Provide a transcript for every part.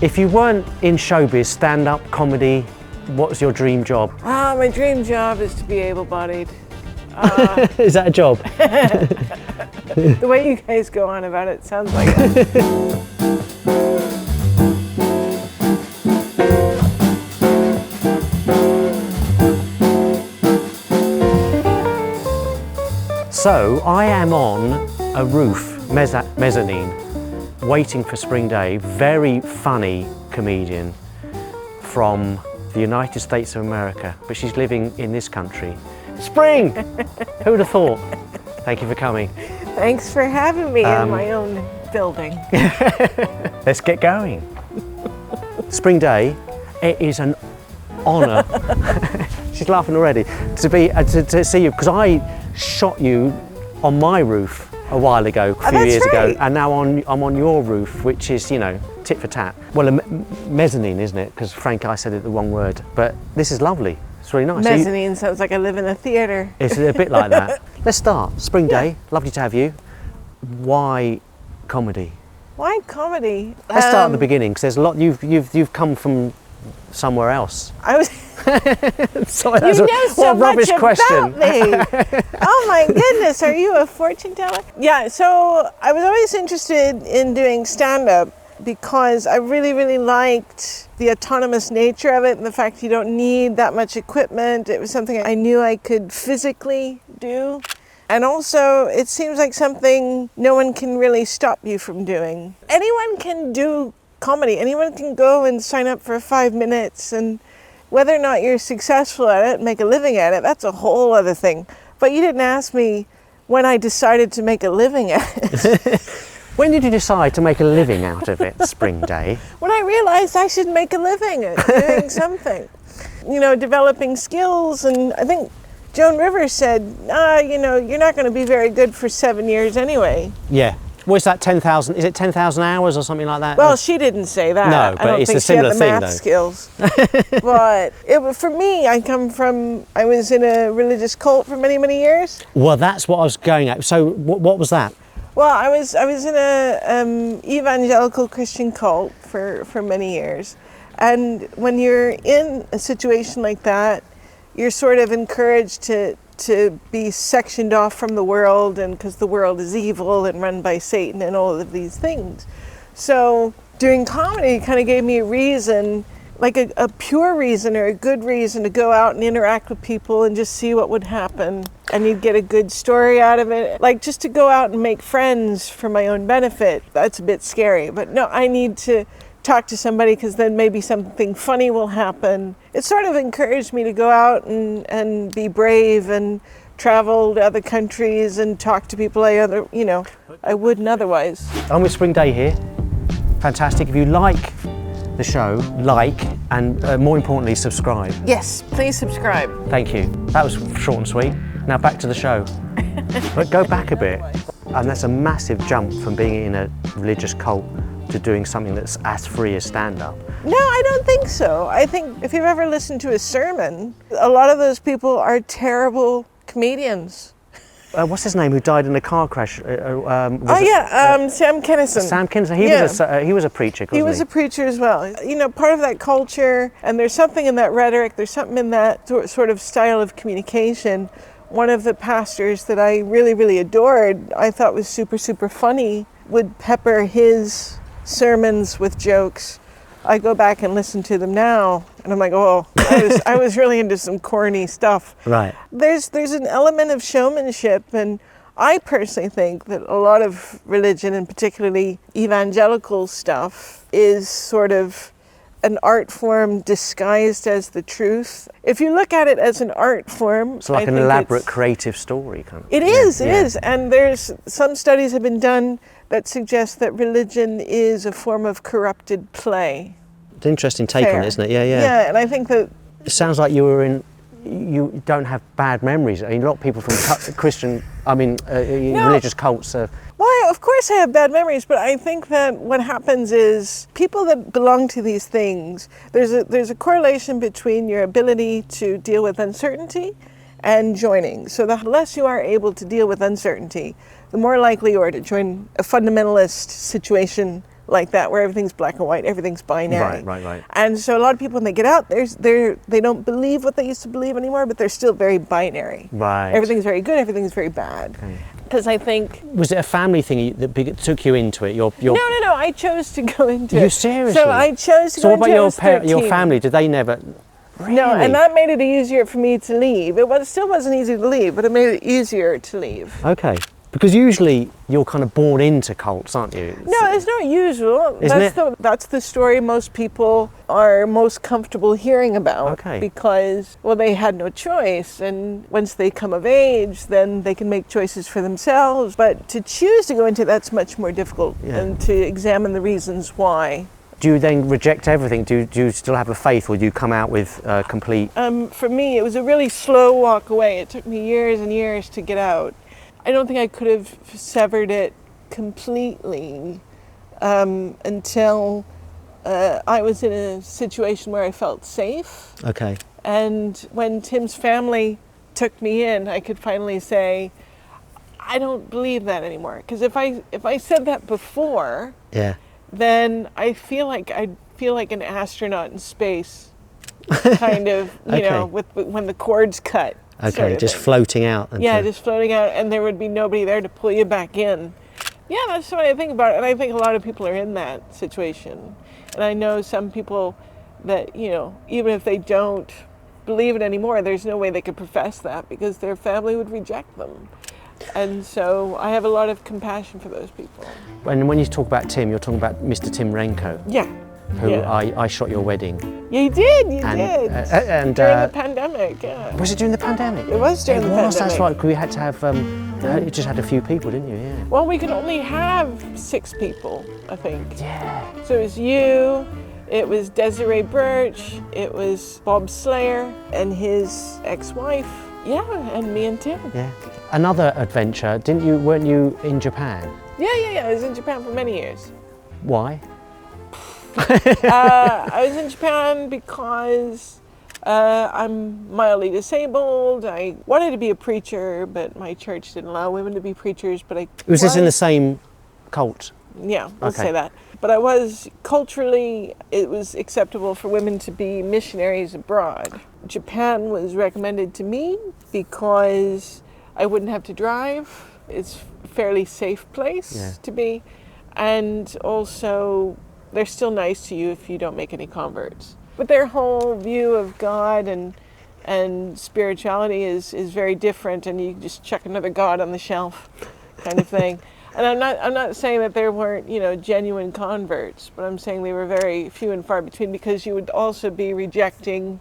If you weren't in showbiz, stand-up, comedy, what's your dream job? My dream job is to be able-bodied. Is that a job? The way you guys go on about it sounds like it. So I am on a roof, mezzanine, waiting for Spring Day. Very funny comedian from the United States of America, but she's living in this country. Spring! Who would have thought? Thank you for coming. Thanks for having me in my own building. Let's get going. Spring Day, it is an honour. She's laughing already. To see you, because I shot you on my roof a while ago, a few years ago, and now I'm on your roof, which is, you know, tit for tat. Well, a mezzanine, isn't it? Because Frank, I said it the wrong word, but this is lovely. It's really nice. Mezzanine sounds like I live in a theatre. It's a bit like that. Let's start. Spring Day, lovely to have you. Why comedy? Why comedy? Let's start at the beginning, because there's a lot. You've come from somewhere else. I was. Sorry, You know so what a rubbish much question. about me. Oh my goodness, are you a fortune teller? Yeah, so I was always interested in doing stand-up because I really, really liked the autonomous nature of it and the fact you don't need that much equipment. It was something I knew I could physically do. And also, it seems like something no one can really stop you from doing. Anyone can do comedy. Anyone can go and sign up for 5 minutes, and whether or not you're successful at it, make a living at it, that's a whole other thing. But you didn't ask me when I decided to make a living at it. When did you decide to make a living out of it, Spring Day? When I realized I should make a living at doing something. You know, developing skills, and I think Joan Rivers said, you know, you're not going to be very good for 7 years anyway. Yeah. What's that, 10,000? Is it 10,000 hours or something like that? Well, she didn't say that. No, but it's a similar thing, I don't think she had the math skills. But for me, I was in a religious cult for many, many years. Well, that's what I was going at. So what was that? Well, I was in a evangelical Christian cult for many years. And when you're in a situation like that, you're sort of encouraged to be sectioned off from the world, and because the world is evil and run by Satan and all of these things. So doing comedy kind of gave me a reason, like a pure reason or a good reason to go out and interact with people and just see what would happen. And you'd get a good story out of it. Like just to go out and make friends for my own benefit, that's a bit scary. But no, I need to talk to somebody because then maybe something funny will happen. It sort of encouraged me to go out and be brave and travel to other countries and talk to people I wouldn't otherwise. I'm with Spring Day here. Fantastic. If you like the show, like, and more importantly, subscribe. Yes, please subscribe. Thank you. That was short and sweet. Now back to the show. But go back a bit. And that's a massive jump from being in a religious cult to doing something that's as free as stand-up. No, I don't think so. I think if you've ever listened to a sermon, a lot of those people are terrible comedians. What's his name who died in a car crash? Sam Kinison. Sam Kinison. He was a preacher, wasn't he? He was a preacher as well. You know, part of that culture, and there's something in that rhetoric, there's something in that sort of style of communication. One of the pastors that I really, really adored, I thought was super, super funny, would pepper his sermons with jokes. I go back and listen to them now, and I'm like, oh, I was really into some corny stuff. Right. There's an element of showmanship, and I personally think that a lot of religion, and particularly evangelical stuff, is sort of an art form disguised as the truth. If you look at it as an art form, it's like an elaborate creative story kind of. It is, and there's some studies have been done that suggest that religion is a form of corrupted play. It's an interesting take on it, isn't it? Yeah. Yeah, and I think that it sounds like you don't have bad memories. I mean, a lot of people from religious cults are. Well, of course I have bad memories, but I think that what happens is people that belong to these things, there's a correlation between your ability to deal with uncertainty and joining. So the less you are able to deal with uncertainty, the more likely you are to join a fundamentalist situation like that, where everything's black and white, everything's binary. Right. And so a lot of people, when they get out, they don't believe what they used to believe anymore, but they're still very binary. Right. Everything's very good, everything's very bad. Because I think... Was it a family thing that took you into it? Your No, I chose to go into it. You seriously? So I chose to So go what into it. about your family? Did they never... Really? No, and that made it easier for me to leave. It still wasn't easy to leave, but it made it easier to leave. Okay. Because usually you're kind of born into cults, aren't you? No, it's not usual. Isn't That's the story most people are most comfortable hearing about. Okay. Because, well, they had no choice. And once they come of age, then they can make choices for themselves. But to choose to go into that's much more difficult. Yeah. And to examine the reasons why. Do you then reject everything? Do you still have a faith, or do you come out with complete... For me, it was a really slow walk away. It took me years and years to get out. I don't think I could have severed it completely until I was in a situation where I felt safe. Okay. And when Tim's family took me in, I could finally say, I don't believe that anymore. Because if I said that before, Yeah. then I'd feel like an astronaut in space, kind of, you know, when the cord's cut. Okay, sort of just thing. floating out. Yeah, just floating out, and there would be nobody there to pull you back in. Yeah, that's what I think about it, and I think a lot of people are in that situation. And I know some people that, you know, even if they don't believe it anymore, there's no way they could profess that because their family would reject them. And so I have a lot of compassion for those people. And when you talk about Tim, you're talking about Mr. Tim Renkow, Yeah. who Yeah. I shot your wedding. Yeah, you did. And During the pandemic, yeah. was it during the pandemic? It was during the That's pandemic. right. 'Cause we had to have. You just had a few people, didn't you? Yeah. Well, we could only have 6 people, I think. Yeah. So it was you, it was Desiree Birch, it was Bob Slayer and his ex-wife. Yeah, and me and Tim. Yeah. Another adventure, didn't you? Weren't you in Japan? Yeah. I was in Japan for many years. Why? I was in Japan because I'm mildly disabled. I wanted to be a preacher, but my church didn't allow women to be preachers. But Was this in the same cult? Yeah, we'll Okay. say that. But I was, culturally, it was acceptable for women to be missionaries abroad. Japan was recommended to me because I wouldn't have to drive. It's a fairly safe place to be. And also, they're still nice to you if you don't make any converts. But their whole view of God and spirituality is very different, and you just chuck another God on the shelf kind of thing. And I'm not saying that there weren't, you know, genuine converts, but I'm saying they were very few and far between, because you would also be rejecting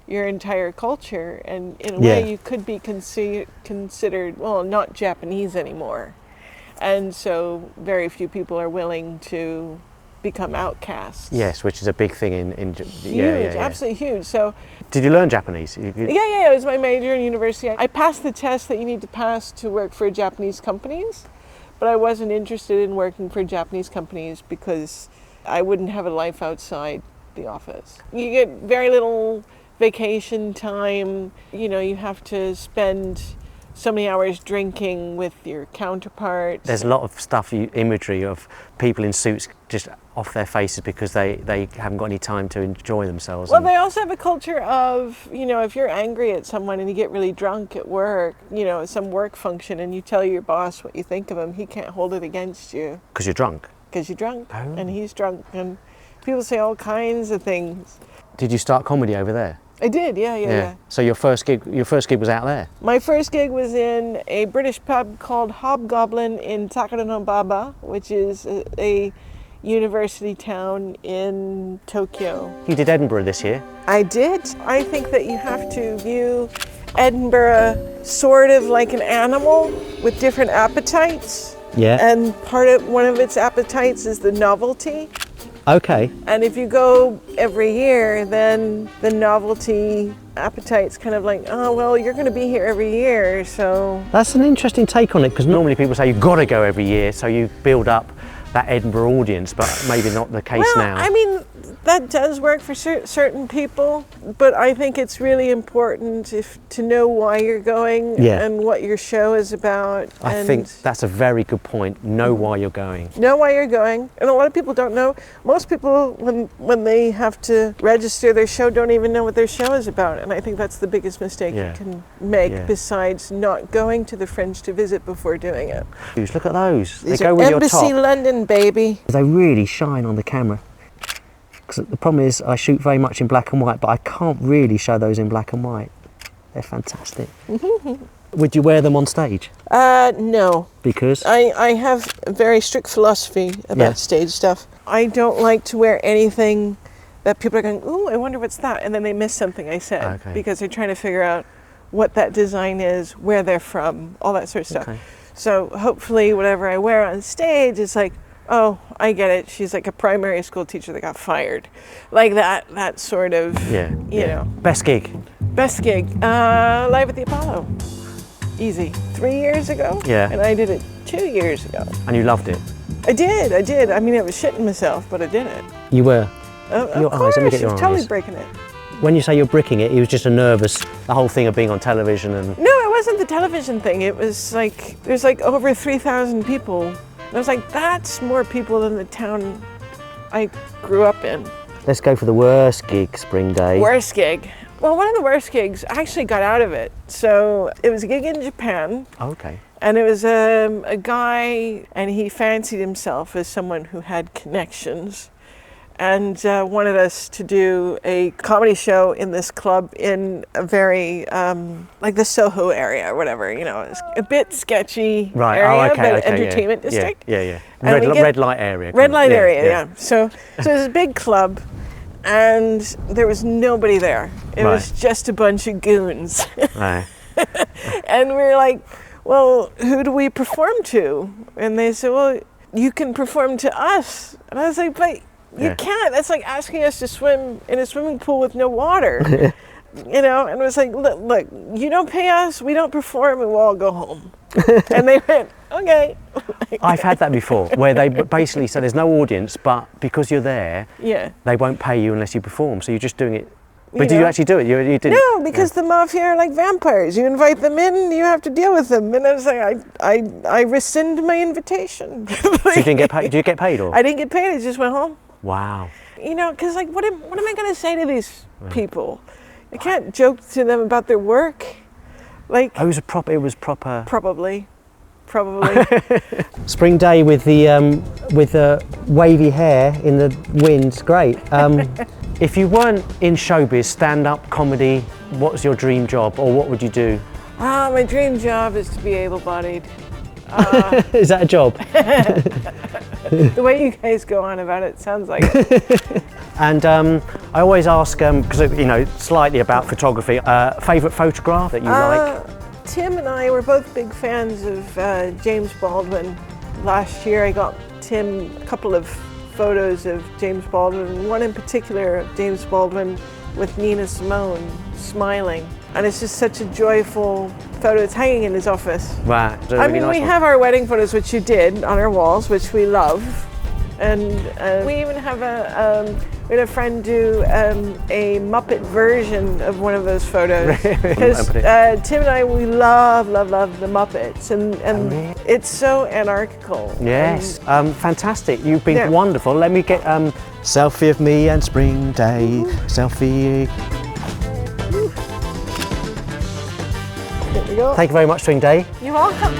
your entire culture, and in a way you could be considered, well, not Japanese anymore. And so very few people are willing to become outcasts. Yes, which is a big thing in huge, absolutely huge. So did you learn Japanese? yeah, it was my major in university. I passed the test that you need to pass to work for Japanese companies, but I wasn't interested in working for Japanese companies because I wouldn't have a life outside the office. You get very little vacation time. You know, you have to spend so many hours drinking with your counterparts. There's a lot of stuff, imagery of people in suits just off their faces because they haven't got any time to enjoy themselves. Well, they also have a culture of, you know, if you're angry at someone and you get really drunk at work, you know, some work function, and you tell your boss what you think of him, he can't hold it against you. Because you're drunk? Because you're drunk, Oh. and he's drunk, and people say all kinds of things. Did you start comedy over there? I did, yeah. So your first gig was out there? My first gig was in a British pub called Hobgoblin in Takaranobaba, which is a university town in Tokyo. You did Edinburgh this year? I did. I think that you have to view Edinburgh sort of like an animal with different appetites. Yeah. And one of its appetites is the novelty. Okay. And if you go every year, then the novelty appetite's kind of like, oh, well, you're going to be here every year, so... That's an interesting take on it, because normally people say you've got to go every year, so you build up that Edinburgh audience, but maybe not the case now. I mean, that does work for certain people, but I think it's really important to know why you're going and what your show is about. I think that's a very good point. Know why you're going. Know why you're going. And a lot of people don't know. Most people, when they have to register their show, don't even know what their show is about. And I think that's the biggest mistake you can make, besides not going to the Fringe to visit before doing it. Look at those. These they go are with Embassy your top. London, baby. They really shine on the camera. Because the problem is I shoot very much in black and white, but I can't really show those in black and white. They're fantastic. Would you wear them on stage? No. Because? I have a very strict philosophy about stage stuff. I don't like to wear anything that people are going, ooh, I wonder what's that? And then they miss something I said. Because they're trying to figure out what that design is, where they're from, all that sort of stuff. So hopefully whatever I wear on stage is like, oh, I get it. She's like a primary school teacher that got fired. Like that sort of, you know. Best gig? Best gig, live at the Apollo. Easy. 3 years ago? Yeah. And I did it 2 years ago. And you loved it? I did. I mean, I was shitting myself, but I did it. You were? Your eyes, let me get your eyes. Totally breaking it. When you say you're bricking it, it was just a nervous, the whole thing of being on television and... No, it wasn't the television thing. It was like, there's like over 3,000 people. I was like, that's more people than the town I grew up in. Let's go for the worst gig, Spring Day. Worst gig. Well, one of the worst gigs, I actually got out of it. So it was a gig in Japan. Okay. And it was a guy, and he fancied himself as someone who had connections, and wanted us to do a comedy show in this club in a very, like the Soho area or whatever, you know, it's a bit sketchy area, but entertainment district. Yeah. And red light area. Red light area, yeah. So it was a big club, and there was nobody there. It was just a bunch of goons. Right. And we were like, well, who do we perform to? And they said, well, you can perform to us. And I was like, but you can't. That's like asking us to swim in a swimming pool with no water. You know, and it was like, look, you don't pay us, we don't perform, and we'll all go home. And they went, okay. I've had that before, where they basically say there's no audience, but because you're there, they won't pay you unless you perform. So you're just doing it. But did you actually do it? You didn't? No, because the mafia are like vampires. You invite them in, you have to deal with them. And I was like, I rescind my invitation. So you didn't get paid? Did you get paid? Or? I didn't get paid, I just went home. Wow. You know, because like, what am I going to say to these people? I can't joke to them about their work. Like, it was proper. Probably. Spring Day with the wavy hair in the wind, great. If you weren't in showbiz, stand-up comedy, what's your dream job, or what would you do? My dream job is to be able-bodied. Is that a job? The way you guys go on about it sounds like it. And I always ask, because you know, slightly about photography, favourite photograph that you like? Tim and I were both big fans of James Baldwin. Last year I got Tim a couple of photos of James Baldwin, one in particular of James Baldwin with Nina Simone smiling. And it's just such a joyful photo. It's hanging in his office. Wow. I mean, we have our wedding photos, which you did, on our walls, which we love. And we even have we had a friend do a Muppet version of one of those photos. Because Tim and I, we love the Muppets, and it's so anarchical. Yes, fantastic. You've been wonderful. Let me get selfie of me and Spring Day. Selfie. There we go. Thank you very much, Spring Day. You're welcome.